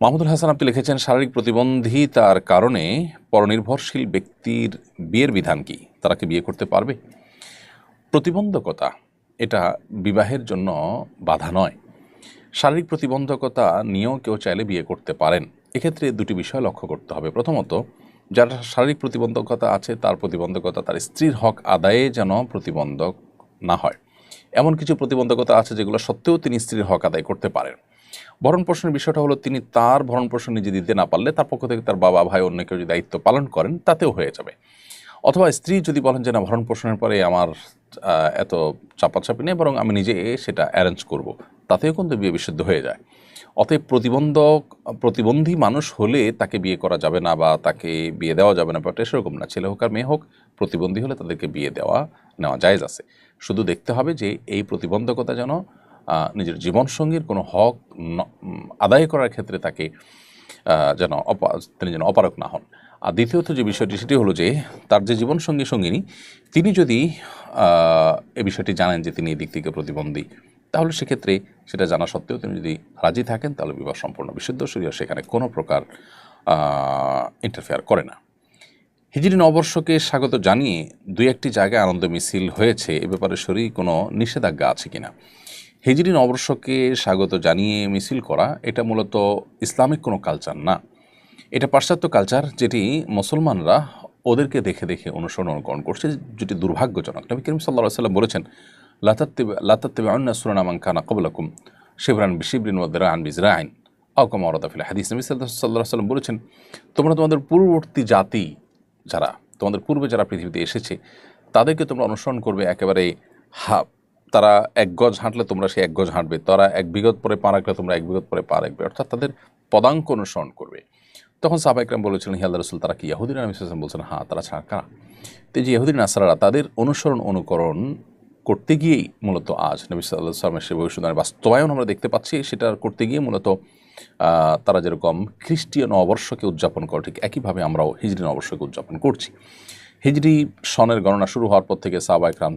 মাহমুদুল হাসান আপনি লিখেছেন, শারীরিক প্রতিবন্ধিতার কারণে পরনির্ভরশীল ব্যক্তির বিয়ের বিধান কি? তারা কি বিয়ে করতে পারবে? প্রতিবন্ধকতা এটা বিবাহের জন্য বাধা নয়। শারীরিক প্রতিবন্ধকতা নিয়েও কেউ চাইলে বিয়ে করতে পারেন। এক্ষেত্রে দুটি বিষয় লক্ষ্য করতে হবে। প্রথমত, যার শারীরিক প্রতিবন্ধকতা আছে তার প্রতিবন্ধকতা তার স্ত্রীর হক আদায়ে যেন প্রতিবন্ধক না হয়। এমন কিছু প্রতিবন্ধকতা আছে যেগুলো সত্ত্বেও তিনি স্ত্রীর হক আদায় করতে পারেন। ভরণপোষণের বিষয়টা হলো, তিনি তার ভরণপোষণ নিজে দিতে না পারলে তার পক্ষ থেকে তার বাবা, ভাই, অন্য কেউ যদি দায়িত্ব পালন করেন তাতেও হয়ে যাবে। অথবা স্ত্রী যদি বলেন যে না, ভরণপোষণের পরে আমার এত চাপাচাপি নেই, বরং আমি নিজে সেটা অ্যারেঞ্জ করব, তাতেও কিন্তু বিয়ে বিশুদ্ধ হয়ে যায়। অতএব প্রতিবন্ধী মানুষ হলে তাকে বিয়ে করা যাবে না বা তাকে বিয়ে দেওয়া যাবে না, ব্যাপারটা সেরকম না। ছেলে হোক আর মেয়ে হোক, প্রতিবন্ধী হলে তাদেরকে বিয়ে নেওয়া জায়েজ আছে। শুধু দেখতে হবে যে এই প্রতিবন্ধকতা যেন নিজের জীবনসঙ্গীর কোনো হক আদায় করার ক্ষেত্রে তাকে তিনি যেন অপারগ না হন। আর দ্বিতীয়ত যে বিষয়টি, সেটি হলো যে তার যে সঙ্গিনী তিনি যদি এ বিষয়টি জানেন যে তিনি এই দিক থেকে প্রতিবন্ধী, তাহলে সেক্ষেত্রে সেটা জানা সত্ত্বেও তিনি যদি রাজি থাকেন, তাহলে বিবাহ সম্পূর্ণ বিশুদ্ধ। শরীয়ত সেখানে কোনো প্রকার ইন্টারফেয়ার করে না। হিজরি নববর্ষকে স্বাগত জানিয়ে দুই একটি জায়গায় আনন্দ মিছিল হয়েছে, এ ব্যাপারে শরীর কোনো নিষেধাজ্ঞা আছে কিনা? হিজরি নববর্ষকে স্বাগত জানিয়ে মিছিল করা এটা মূলত ইসলামিক কোনো কালচার না, এটা পাশ্চাত্য কালচার, যেটি মুসলমানরা ওদেরকে দেখে দেখে অনুকরণ করছে, যেটি দুর্ভাগ্যজনক। নবী করিম সাল্লাল্লাহু আলাইহি ওয়াসাল্লাম বলেছেন, লাতাত্তাবিউন্না সুনানা মান কানা ক্বাবলাকুম শিবরান বিশিবরিন ওয়া দিরাআন বিযরাইন আও কামা ওয়ারাদা ফিল হাদিস। নবী সাল্লাল্লাহু আলাইহি ওয়াসাল্লাম বলেছেন, তোমরা তোমাদের পূর্ববর্তী জাতি যারা, তোমাদের পূর্বে যারা পৃথিবীতে এসেছে, তাদেরকে তোমরা অনুসরণ করবে একেবারে তারা ১ গজ হাঁটলে তোমরা সেই ১ গজ হাঁটবে, তারা ১ বিঘত পরে পা রাখলে তোমরা ১ বিঘত পরে পা রাখবে, অর্থাৎ তাদের পদাঙ্ক অনুসরণ করবে। তখন সাহাবা ইকরাম বলেছিলেন, হে আল্লাহর রাসূল, তারা কি ইহুদিরা? নবী সাল্লাল্লাহু আলাইহি ওয়াসাল্লাম বলছেন, হ্যাঁ, তারা ছাড়া কারা? তো যে ইহুদি নাসারারা, তাদের অনুকরণ করতে গিয়েই মূলত আজ নবী সাল্লাল্লাহু আলাইহি ওয়াসাল্লামের সে ভবিষ্যদ্বাণীর বাস্তবায়ন আমরা দেখতে পাচ্ছি। সেটা করতে গিয়ে মূলত তারা যেরকম খ্রিস্টীয় নববর্ষকে উদযাপন করে, ঠিক একইভাবে আমরাও হিজরি নববর্ষকে উদযাপন করছি। হিজরি সনের গণনা শুরু হওয়ার পর থেকে সাহাবা ইকরাম,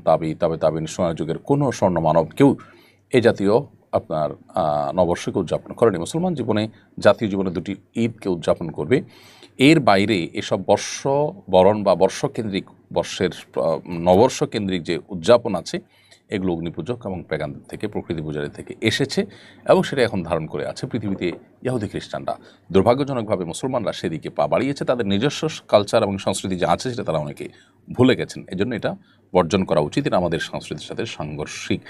তাবিন, সোনার যুগের কোনো স্বর্ণ মানব কেউ এ জাতীয় আপনার নববর্ষকে উদযাপন করেনি। মুসলমান জীবনে, জাতীয় জীবনে দুটি ঈদকে উদযাপন করবে। এর বাইরে এসব বরণ বা বর্ষকেন্দ্রিক নববর্ষ কেন্দ্রিক যে উদযাপন আছে, এগুলো অগ্নিপূজক এবং পেগানদের থেকে, প্রকৃতি পূজারী থেকে এসেছে এবং সেটা এখন ধারণ করে আছে পৃথিবীতে ইহুদি খ্রিস্টানরা। দুর্ভাগ্যজনকভাবে মুসলমানরা সেদিকে পা বাড়িয়েছে। তাদের নিজস্ব কালচার এবং সংস্কৃতি যা আছে সেটা তারা অনেকে ভুলে গেছেন। এজন্য এটা বর্জন করা উচিত। এটা আমাদের সংস্কৃতির সাথে সাংঘর্ষিক।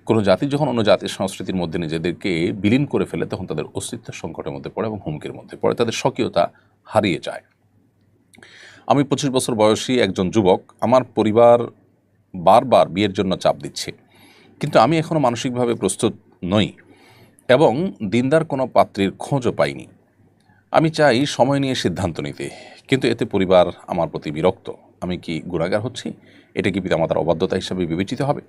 কোনো জাতি যখন অন্য জাতির সংস্কৃতির মধ্যে নিজেদেরকে বিলীন করে ফেলে, তখন তাদের অস্তিত্বের সংকটের মধ্যে পড়ে এবং হুমকির মধ্যে পড়ে, তাদের স্বকীয়তা হারিয়ে যায়। আমি 25 বছর বয়সী একজন যুবক। আমার পরিবার বারবার বিয়ের জন্য চাপ দিচ্ছে, কিন্তু আমি এখনও মানসিকভাবে প্রস্তুত নই এবং দিনদার কোনো পাত্রীর খোঁজও পাইনি। আমি চাই সময় নিয়ে সিদ্ধান্ত নিতে, কিন্তু এতে পরিবার আমার প্রতি বিরক্ত। আমি কি গুনাহগার হচ্ছি? এটা কি পিতামাতার অবাধ্যতা হিসাবে বিবেচিত হবে?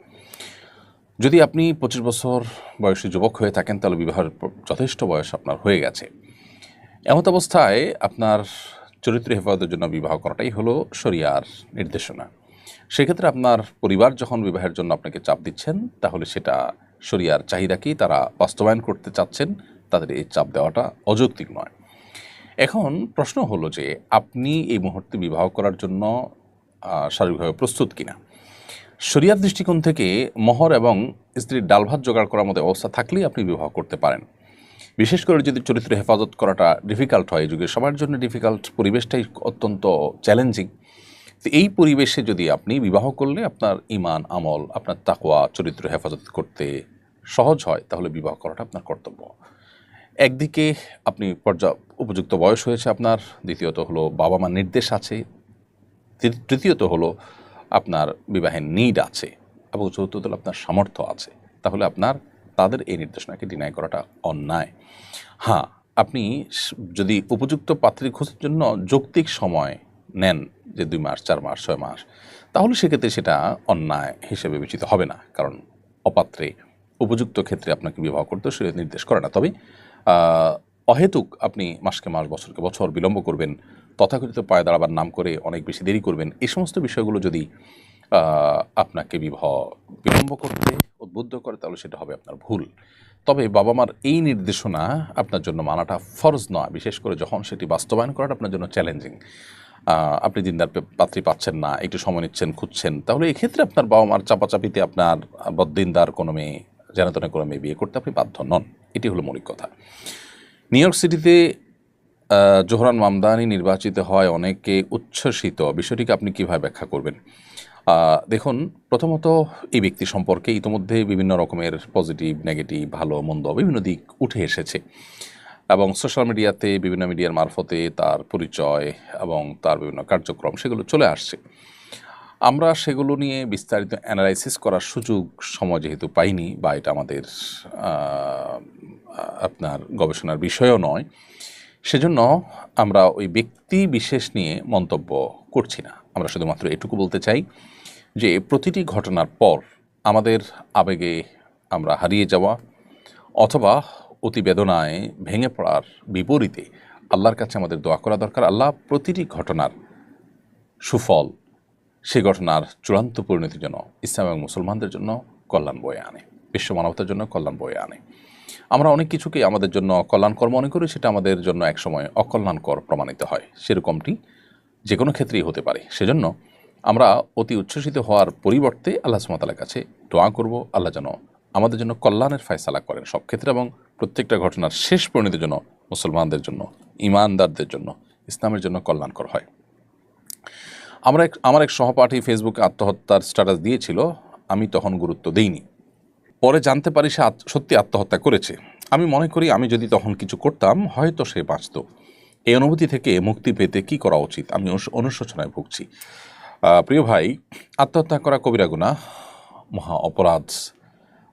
যদি আপনি 25 বছর বয়সী যুবক হয়ে থাকেন, তাহলে বিবাহের যথেষ্ট বয়স আপনার হয়ে গেছে। এমত অবস্থায় আপনার চরিত্র হেফাজতের জন্য বিবাহ করাটাই হলো শরিয়ার নির্দেশনা। সেক্ষেত্রে আপনার পরিবার যখন বিবাহের জন্য আপনাকে চাপ দিচ্ছেন, তাহলে সেটা শরিয়ার চাহিদাকেই তারা বাস্তবায়ন করতে চাচ্ছেন, তাদের এই চাপ দেওয়াটা অযৌক্তিক নয়। এখন প্রশ্ন হলো যে আপনি এই মুহূর্তে বিবাহ করার জন্য শারীরিকভাবে প্রস্তুত কিনা। শরিয়ার দৃষ্টিকোণ থেকে মোহর এবং স্ত্রীর ডাল ভাত জোগাড় করার মতো অবস্থা থাকলেই আপনি বিবাহ করতে পারেন। বিশেষ করে যদি চরিত্র হেফাজত করাটা ডিফিকাল্ট হয়, যুগে সবার জন্য ডিফিকাল্ট, পরিবেশটাই অত্যন্ত চ্যালেঞ্জিং। তো এই পরিবেশে যদি আপনি বিবাহ করলে আপনার ঈমান, আমল, আপনার তাকওয়া, চরিত্র হেফাজত করতে সহজ হয়, তাহলে বিবাহ করাটা আপনার কর্তব্য। একদিকে আপনি উপযুক্ত বয়স হয়েছে আপনার, দ্বিতীয়ত হলো বাবা মার নির্দেশ আছে, তৃতীয়ত হলো আপনার বিবাহের নিড আছে, এবং চতুর্থত হলো আপনার সামর্থ্য আছে। তাহলে আপনার তাদের এই নির্দেশনাকে ডিনাই করাটা অন্যায়। হ্যাঁ, আপনি যদি উপযুক্ত পাত্রী খোঁজার জন্য যৌক্তিক সময় নেন, যে 2 মাস, 4 মাস, 6 মাস, তাহলে সেক্ষেত্রে সেটা অন্যায় হিসেবে বিবেচিত হবে না, কারণ অপাত্রে উপযুক্ত ক্ষেত্রে আপনাকে বিবাহ করতে সে নির্দেশ করে না। তবে অহেতুক আপনি মাসকে মাস, বছরকে বছর বিলম্ব করবেন, তথাকথিত পায়ে দাঁড়াবার নাম করে অনেক বেশি দেরি করবেন, এই সমস্ত বিষয়গুলো যদি আপনাকে বিলম্ব করতে উদ্বুদ্ধ করে, তাহলে সেটা হবে আপনার ভুল। তবে বাবা মার এই নির্দেশনা আপনার জন্য মানাটা ফরজ নয়, বিশেষ করে যখন সেটি বাস্তবায়ন করাটা আপনার জন্য চ্যালেঞ্জিং। আপনি দিনদার পাত্রী পাচ্ছেন না, একটু সময় নিচ্ছেন, খুঁজছেন, তাহলে এক্ষেত্রে আপনার বাবা মার চাপাচাপিতে আপনার বদ্দিনদার কোনো মেয়ে, জানাতনে কোনো মেয়ে বিয়ে করতে আপনি বাধ্য নন। এটি হলো মৌলিক কথা। নিউ ইয়র্ক সিটিতে জোহরান মামদানি নির্বাচিত হয় অনেকে উচ্ছ্বসিত, বিষয়টিকে আপনি কীভাবে ব্যাখ্যা করবেন? দেখুন, প্রথমত এই ব্যক্তি সম্পর্কে ইতিমধ্যে বিভিন্ন রকমের পজিটিভ, নেগেটিভ, ভালো মন্দ বিভিন্ন দিক উঠে এসেছে এবং সোশ্যাল মিডিয়াতে বিভিন্ন মিডিয়ার মারফতে তার পরিচয় এবং তার বিভিন্ন কার্যক্রম সেগুলো চলে আসছে। আমরা সেগুলো নিয়ে বিস্তারিত অ্যানালাইসিস করার সুযোগ সময় যেহেতু পাইনি, বা এটা আমাদের আপনার গবেষণার বিষয়ও নয়, সেজন্য আমরা ওই ব্যক্তি বিশেষ নিয়ে মন্তব্য করছি না। আমরা শুধুমাত্র এটুকু বলতে চাই যে প্রতিটি ঘটনার পর আমাদের আবেগে আমরা হারিয়ে যাওয়া অথবা অতি বেদনায় ভেঙে পড়ার বিপরীতে আল্লাহর কাছে আমাদের দোয়া করা দরকার। আল্লাহ প্রতিটি ঘটনার সুফল, সেই ঘটনার চূড়ান্ত পরিণতির জন্য ইসলাম এবং মুসলমানদের জন্য কল্যাণ বয়ে আনে, বিশ্ব মানবতার জন্য কল্যাণ বয়ে আনে। আমরা অনেক কিছুকে আমাদের জন্য কল্যাণকর মনে করি, সেটা আমাদের জন্য একসময় অকল্যাণকর প্রমাণিত হয়। সেরকমটি যে কোনো ক্ষেত্রেই হতে পারে। সেজন্য আমরা অতি উচ্ছ্বসিত হওয়ার পরিবর্তে আল্লাহ সুবহানাহু ওয়া তাআলার কাছে দোয়া করব, আল্লাহ যেন আমাদের জন্য কল্যাণের ফয়সালা করেন সব ক্ষেত্রে, এবং প্রত্যেকটা ঘটনার শেষ পরিণতির জন্য মুসলমানদের জন্য, ইমানদারদের জন্য, ইসলামের জন্য কল্যাণকর হয়। আমার এক সহপাঠী ফেসবুকে আত্মহত্যার স্ট্যাটাস দিয়েছিল, আমি তখন গুরুত্ব দিইনি। পরে জানতে পারি সে সত্যি আত্মহত্যা করেছে। আমি মনে করি আমি যদি তখন কিছু করতাম হয়তো সে বাঁচত। এই অনুভূতি থেকে মুক্তি পেতে কি করা উচিত? আমি অনুশোচনায় ভুগছি। প্রিয় ভাই, আত্মহত্যা করা কবিরা গুনাহ, মহা অপরাধ।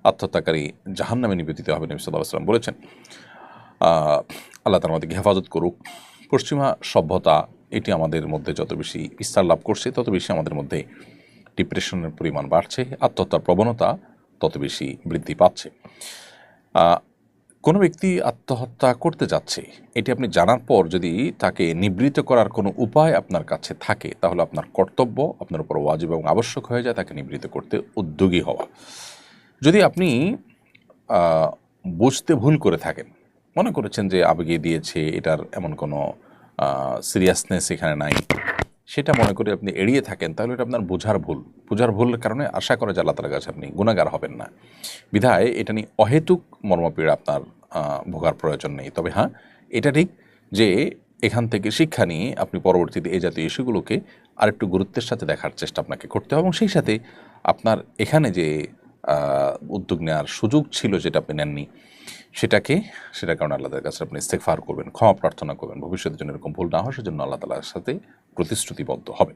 আত্মহত্যাকারী জাহান্নামে নিবেদিত হবে, নবী সাল্লাল্লাহু আলাইহি ওয়াসাল্লাম বলেছেন। আল্লাহ তাআলা আমাদেরকে হেফাজত করুক। পশ্চিমা সভ্যতা এটি আমাদের মধ্যে যত বেশি বিস্তার লাভ করছে, তত বেশি আমাদের মধ্যে ডিপ্রেশনের পরিমাণ বাড়ছে, আত্মহত্যার প্রবণতা তত বেশি বৃদ্ধি পাচ্ছে। কোনো ব্যক্তি আত্মহত্যা করতে যাচ্ছে, এটি আপনি জানার পর যদি তাকে নিবৃত্ত করার কোনো উপায় আপনার কাছে থাকে, তাহলে আপনার কর্তব্য, আপনার উপর ওয়াজিব এবং আবশ্যক হয়ে যায় তাকে নিবৃত্ত করতে উদ্যোগী হওয়া। যদি আপনি বুঝতে ভুল করে থাকেন, মনে করেছেন যে আবেগে দিয়েছে, এটার এমন কোনো সিরিয়াসনেস এখানে নাই, সেটা মনে করে আপনি এড়িয়ে থাকেন, তাহলে এটা আপনার বোঝার ভুলের কারণে আশা করে যে আল্লাহ তাআলার কাছে আপনি গুনাহগার হবেন না। বিধায় এটা নিয়ে অহেতুক মর্মপীড়া আপনার ভোগার প্রয়োজন নেই। তবে হ্যাঁ, এটা ঠিক যে এখান থেকে শিক্ষা নিয়ে আপনি পরবর্তীতে এই জাতীয় ইস্যুগুলোকে আরেকটু গুরুত্বের সাথে দেখার চেষ্টা আপনাকে করতে হবে, এবং সেই সাথে আপনার এখানে যে উদ্যোগ নেওয়ার সুযোগ ছিল যেটা আপনি নেননি, সেটার কারণে আল্লাহ তাআলার কাছে আপনি ইস্তেগফার করবেন, ক্ষমা প্রার্থনা করবেন, ভবিষ্যতের জন্য এরকম ভুল না হয় সেজন্য আল্লাহ তাআলার সাথে প্রতিশ্রুতিবদ্ধ হবে।